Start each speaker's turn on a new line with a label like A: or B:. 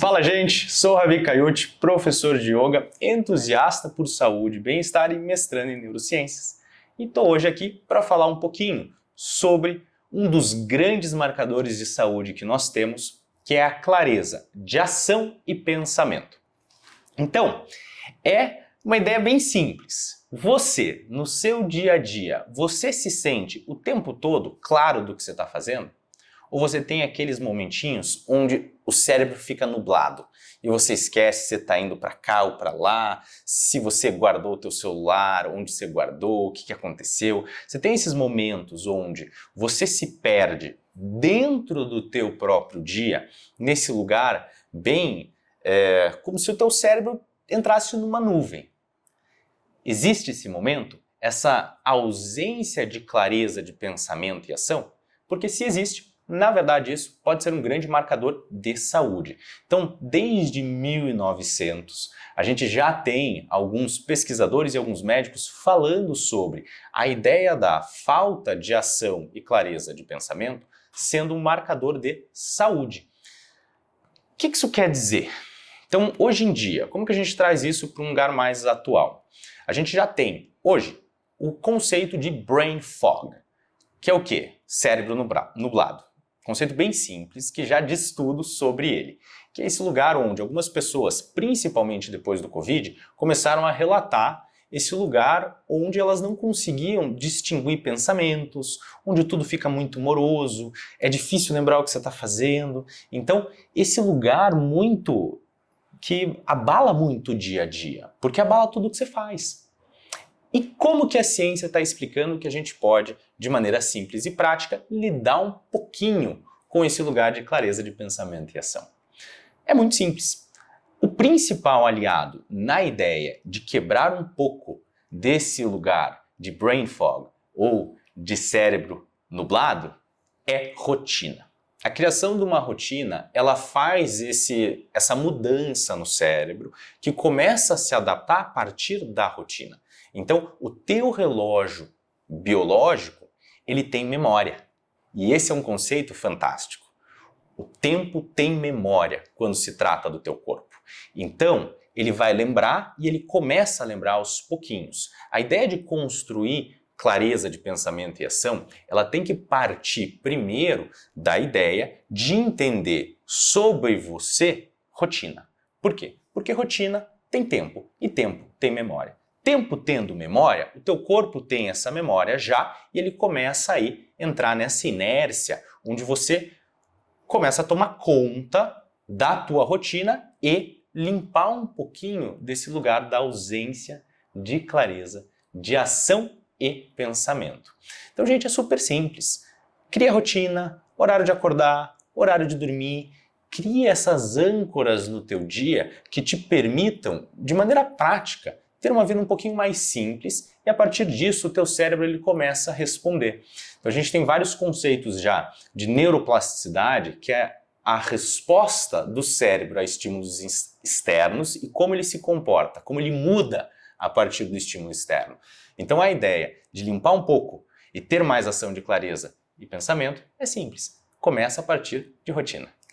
A: Fala, gente! Sou Ravi Kayuti, professor de yoga, entusiasta por saúde, bem-estar e mestrando em neurociências. E estou hoje aqui para falar um pouquinho sobre um dos grandes marcadores de saúde que nós temos, que é a clareza de ação e pensamento. Então, é uma ideia bem simples. Você, no seu dia a dia, você se sente o tempo todo claro do que você está fazendo? Ou você tem aqueles momentinhos onde o cérebro fica nublado e você esquece se você está indo para cá ou para lá, se você guardou o teu celular, onde você guardou, o que aconteceu. Você tem esses momentos onde você se perde dentro do teu próprio dia, nesse lugar bem como se o teu cérebro entrasse numa nuvem. Existe esse momento, essa ausência de clareza de pensamento e ação? Porque se existe, na verdade, isso pode ser um grande marcador de saúde. Então, desde 1900, a gente já tem alguns pesquisadores e alguns médicos falando sobre a ideia da falta de ação e clareza de pensamento sendo um marcador de saúde. O que isso quer dizer? Então, hoje em dia, como que a gente traz isso para um lugar mais atual? A gente já tem, hoje, o conceito de brain fog, que é o quê? Cérebro nublado. Conceito bem simples, que já diz tudo sobre ele, que é esse lugar onde algumas pessoas, principalmente depois do Covid, começaram a relatar esse lugar onde elas não conseguiam distinguir pensamentos, onde tudo fica muito moroso, é difícil lembrar o que você está fazendo. Então, esse lugar muito que abala muito o dia a dia, porque abala tudo o que você faz. E como que a ciência está explicando que a gente pode, de maneira simples e prática, lidar um pouquinho com esse lugar de clareza de pensamento e ação? É muito simples. O principal aliado na ideia de quebrar um pouco desse lugar de brain fog ou de cérebro nublado é rotina. A criação de uma rotina, ela faz essa mudança no cérebro que começa a se adaptar a partir da rotina. Então, o teu relógio biológico, ele tem memória. E esse é um conceito fantástico. O tempo tem memória quando se trata do teu corpo. Então, ele vai lembrar e ele começa a lembrar aos pouquinhos. A ideia de construir clareza de pensamento e ação, ela tem que partir primeiro da ideia de entender sobre você rotina. Por quê? Porque rotina tem tempo e tempo tem memória. Tempo tendo memória, o teu corpo tem essa memória já e ele começa aí a entrar nessa inércia onde você começa a tomar conta da tua rotina e limpar um pouquinho desse lugar da ausência de clareza, de ação e pensamento. Então, gente, é super simples. Cria rotina, horário de acordar, horário de dormir, cria essas âncoras no teu dia que te permitam, de maneira prática, ter uma vida um pouquinho mais simples e a partir disso o teu cérebro ele começa a responder. Então a gente tem vários conceitos já de neuroplasticidade, que é a resposta do cérebro a estímulos externos e como ele se comporta, como ele muda a partir do estímulo externo. Então a ideia de limpar um pouco e ter mais ação de clareza e pensamento é simples. Começa a partir de rotina.